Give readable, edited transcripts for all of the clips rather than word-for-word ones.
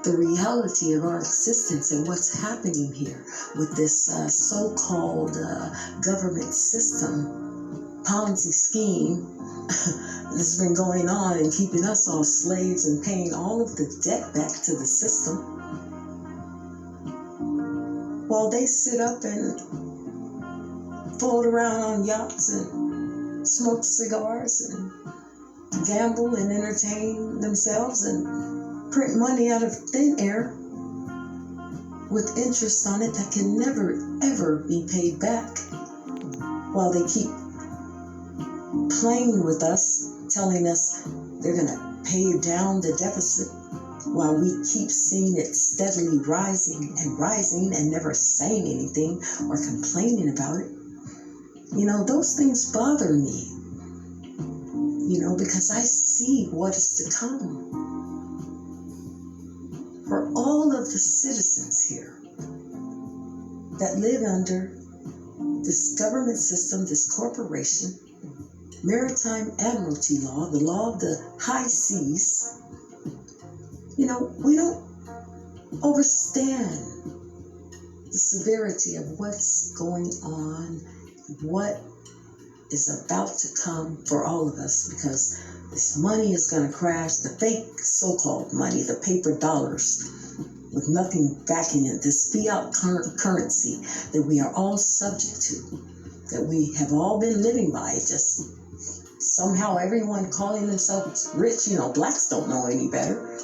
the reality of our existence and what's happening here with this so-called government system, Ponzi scheme that's been going on and keeping us all slaves and paying all of the debt back to the system, while they sit up and float around on yachts and smoke cigars and gamble and entertain themselves and print money out of thin air with interest on it that can never, ever be paid back, while they keep playing with us, telling us they're going to pay down the deficit, while we keep seeing it steadily rising and never saying anything or complaining about it. Those things bother me, because I see what is to come. For all of the citizens here that live under this government system, this corporation, maritime admiralty law, the law of the high seas, we don't understand the severity of what's going on, what is about to come for all of us, because this money is going to crash, the fake so-called money, the paper dollars with nothing backing it, this fiat currency that we are all subject to, that we have all been living by, just somehow everyone calling themselves rich. Blacks don't know any better.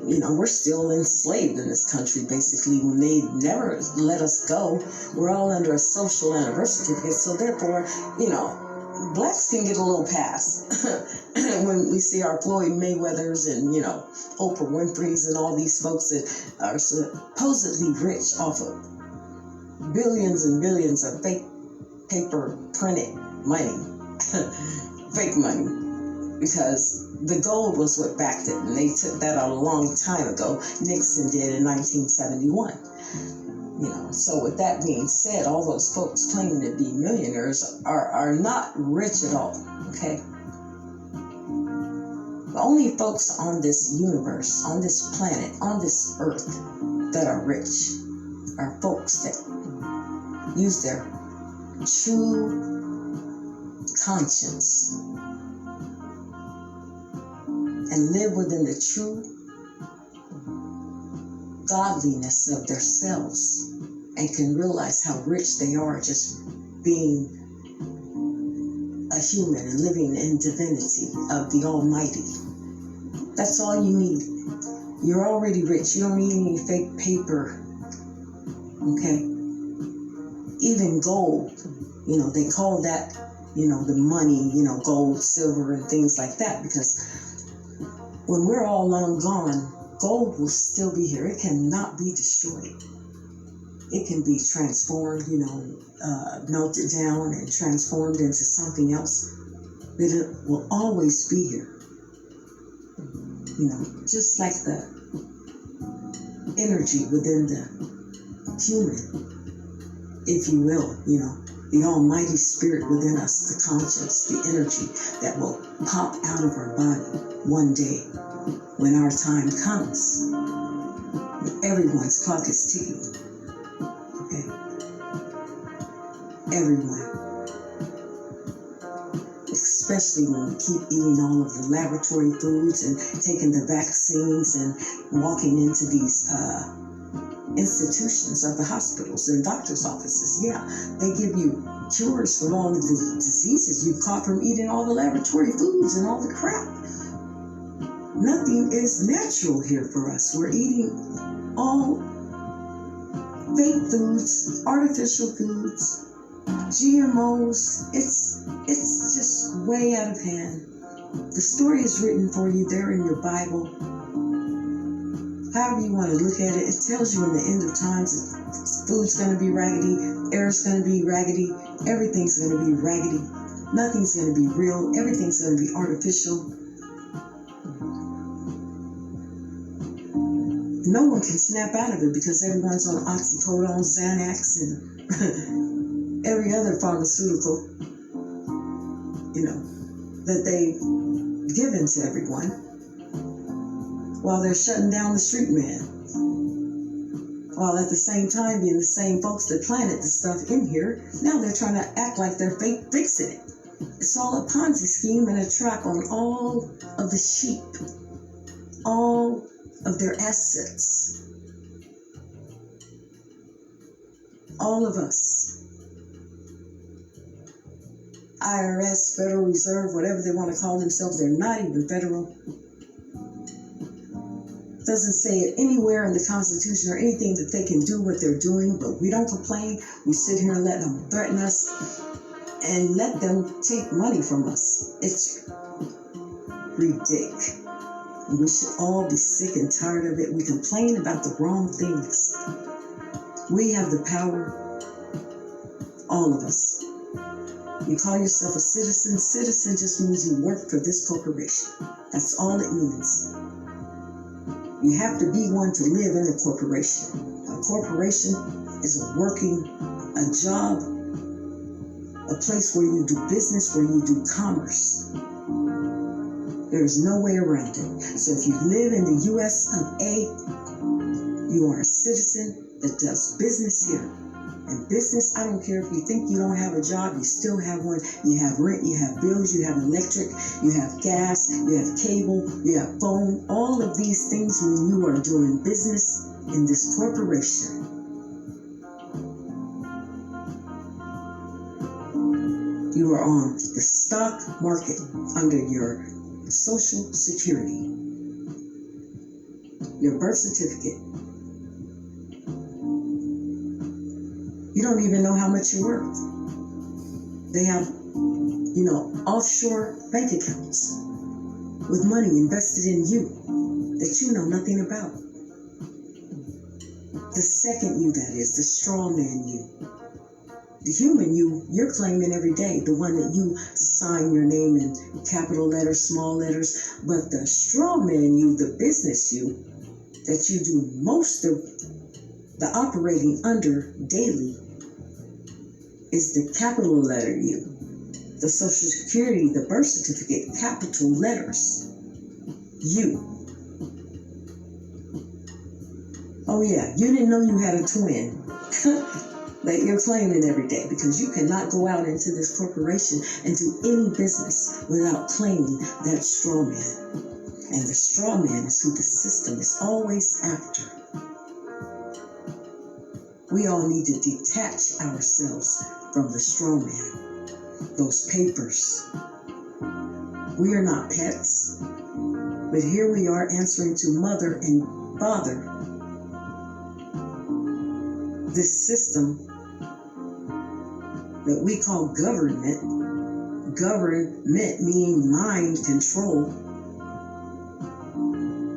We're still enslaved in this country, basically, when they never let us go. We're all under a social anniversary certificate, so therefore, blacks can get a little pass when we see our Floyd Mayweathers and, Oprah Winfrey's and all these folks that are supposedly rich off of billions and billions of fake paper printed money, fake money, because the gold was what backed it, and they took that out a long time ago. Nixon did in 1971. So with that being said, all those folks claiming to be millionaires are not rich at all, okay? The only folks on this universe, on this planet, on this earth that are rich are folks that use their true conscience and live within the true godliness of themselves and can realize how rich they are just being a human and living in divinity of the Almighty. That's all you need. You're already rich. You don't need any fake paper. Okay? Even gold, they call that, the money, gold, silver, and things like that, because when we're all long gone, gold will still be here. It cannot be destroyed. It can be transformed, melted down and transformed into something else. But it will always be here. Just like the energy within the human, if you will, the almighty spirit within us, the conscience, the energy that will pop out of our body one day when our time comes. Everyone's clock is ticking. Okay? Everyone. Especially when we keep eating all of the laboratory foods and taking the vaccines and walking into these institutions of the hospitals and doctor's offices. Yeah, they give you cures for all of the diseases you've caught from eating all the laboratory foods and all the crap. Nothing is natural here for us. We're eating all fake foods, artificial foods, GMOs. It's just way out of hand. The story is written for you there in your Bible. However you want to look at it, it tells you in the end of times food's going to be raggedy, air's going to be raggedy, everything's going to be raggedy. Nothing's going to be real. Everything's going to be artificial. No one can snap out of it because everyone's on oxycodone, Xanax, and every other pharmaceutical, that they've given to everyone while they're shutting down the street man. While at the same time being the same folks that planted the stuff in here, now they're trying to act like they're fixing it. It's all a Ponzi scheme and a trap on all of the sheep, all of their assets, all of us. IRS, Federal Reserve, whatever they want to call themselves, they're not even federal. Doesn't say it anywhere in the Constitution or anything that they can do what they're doing, but we don't complain. We sit here and let them threaten us and let them take money from us. It's ridiculous. We should all be sick and tired of it. We complain about the wrong things. We have the power, all of us. You call yourself a citizen. Citizen just means you work for this corporation. That's all it means. You have to be one to live in a corporation. A corporation is a job, a place where you do business, where you do commerce. There's no way around it. So if you live in the US of A, you are a citizen that does business here. And business, I don't care if you think you don't have a job, you still have one. You have rent, you have bills, you have electric, you have gas, you have cable, you have phone. All of these things when you are doing business in this corporation. You are on the stock market under your Social Security, your birth certificate. You don't even know how much you're worth. They have, offshore bank accounts with money invested in you that you know nothing about. The second you, that is, the straw man you. The human you, you're claiming every day, the one that you sign your name in capital letters, small letters. But the straw man you, the business you, that you do most of the operating under daily, is the capital letter you. The Social Security, the birth certificate, capital letters. You. Oh yeah, you didn't know you had a twin that you're claiming every day, because you cannot go out into this corporation and do any business without claiming that straw man. And the straw man is who the system is always after. We all need to detach ourselves from the straw man, those papers. We are not pets, but here we are answering to mother and father. This system that we call government meaning mind control,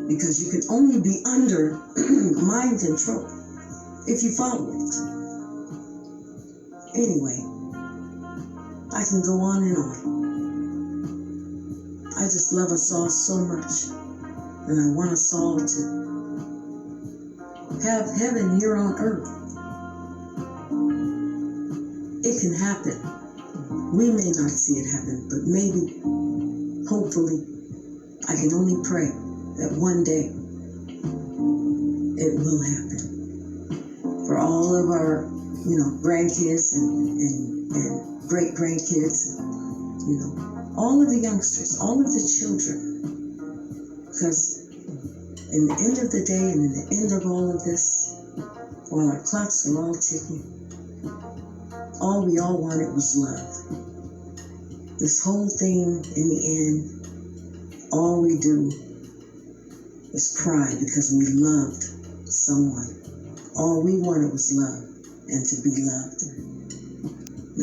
because you can only be under mind control if you follow it. Anyway, I can go on and on. I just love us all so much, and I want us all to have heaven here on earth. It can happen. We may not see it happen, but maybe, hopefully, I can only pray that one day it will happen. For all of our, grandkids and great-grandkids, all of the youngsters, all of the children. Because in the end of the day and in the end of all of this, while our clocks are all ticking, all we all wanted was love. This whole thing, in the end, all we do is cry because we loved someone. All we wanted was love and to be loved.